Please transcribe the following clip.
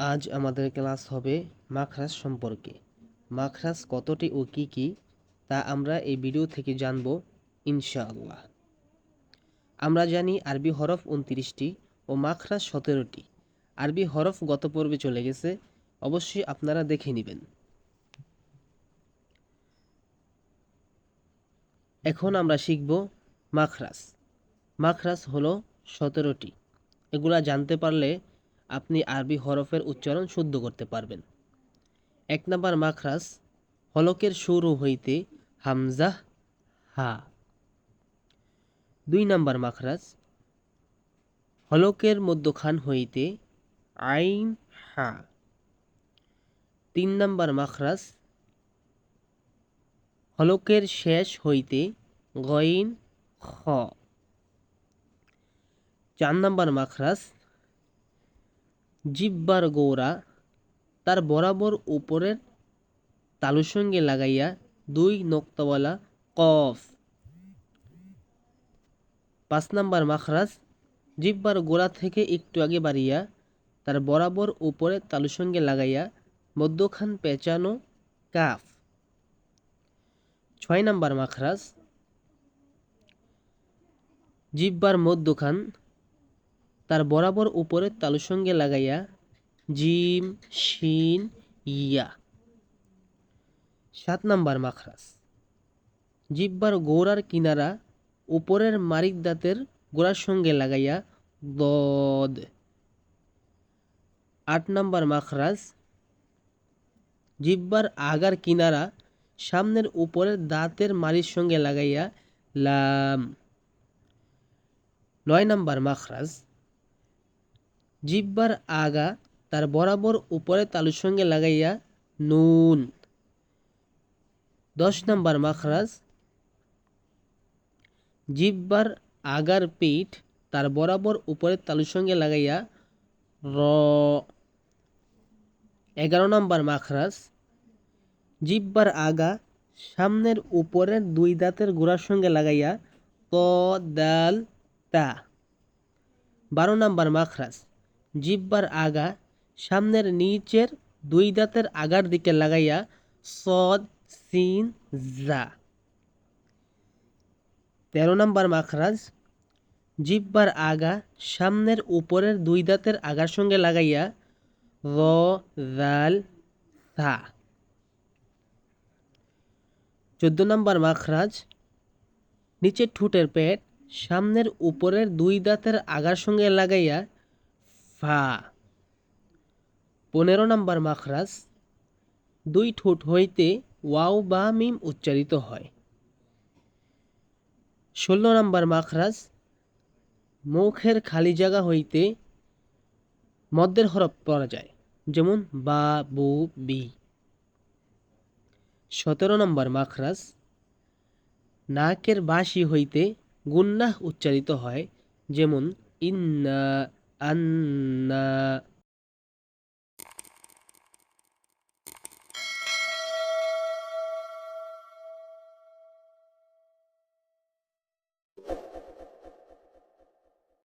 আজ আমাদের ক্লাস হবে মাখরাজ সম্পর্কে। মাখরাজ কতটি ও কি কি তা আমরা এই ভিডিও থেকে জানব ইনশাআল্লাহ। আমরা জানি আরবি হরফ ২৯টি ও মাখরাজ ১৭টি। আরবি হরফ গত পর্বে চলে গেছে, অবশ্যই আপনারা দেখে নেবেন। এখন আমরা শিখব মাখরাজ। মাখরাজ হলো ১৭টি। এগুলা জানতে পারলে আপনি আরবি হরফের উচ্চারণ শুদ্ধ করতে পারবেন। ১ নাম্বার মাখরাজ, হলকের শুরু হইতে হামজাহ হা। ২ নাম্বার মাখরাজ, হলকের মধ্যখান হইতে আইন হা। ৩ নাম্বার মাখরাজ, হলকের শেষ হইতে গইন খ। ৪ নাম্বার মাখরাজ, জিহ্বার গোড়া তার বরাবর উপরের তালুর সঙ্গে লাগাইয়া ২ নোক্তাওয়ালা কফ। ৫ নাম্বার মাখরাজ, জিহ্বার গোড়া থেকে একটু আগে বাড়িয়া তার বরাবর উপরে তালুর সঙ্গে লাগাইয়া মধ্যখান পেঁচানো কাফ। ৬ নাম্বার মাখরাজ, জিহ্বার মধ্যখান তার বরাবর উপরে তালুর সঙ্গে লাগাইয়া জিম শিন ইয়া। ৭ নাম্বার মাখরাজ, জিহ্বার গোড়ার কিনারা উপরের মারিক দাঁতের গোড়ার সঙ্গে লাগাইয়া দদ। ৮ নাম্বার মাখরাজ, জিহ্বার আগার কিনারা সামনের উপরের দাঁতের মাড়ির সঙ্গে লাগাইয়া লাম। ৯ নাম্বার মাখরাজ, জিহ্বার আগা তার বরাবর উপরের তালুর সঙ্গে লাগাইয়া নুন। ১০ নাম্বার মাখরাজ, জিহ্বার আগার পিঠ তার বরাবর উপরের তালুর সঙ্গে লাগাইয়া র। ১১ নাম্বার মাখরাজ, জিহ্বার আগা সামনের উপরের ২ দাঁতের গোড়ার সঙ্গে লাগাইয়া ত দাল তা। ১২ নাম্বার মাখরাজ, জিহ্বার আগা সামনের নিচের ২ দাঁতের আগার দিকে লাগাইয়া সদ সিন জা। ১৩ নাম্বার মাখরাজ, জিহ্বার আগা সামনের উপরের ২ দাঁতের আগার সঙ্গে লাগাইয়া র জাল সা। ১৪ নাম্বার মাখরাজ, নিচের ঠোঁটের পেট সামনের উপরের ২ দাঁতের আগার সঙ্গে লাগাইয়া ফা। ১৫ নাম্বার মাখরাজ, ২ ঠোঁট হইতে ওয়াও বা মিম উচ্চারিত হয়। ১৬ নাম্বার মাখরাজ, মুখের খালি জায়গা হইতে মদ্দের হরফ পড়া যায়, যেমন বা বু বি। ১৭ নম্বর মাখরাজ, নাকের বাঁশি হইতে গুন্নাহ উচ্চারিত হয়, যেমন ইন্না আন্না।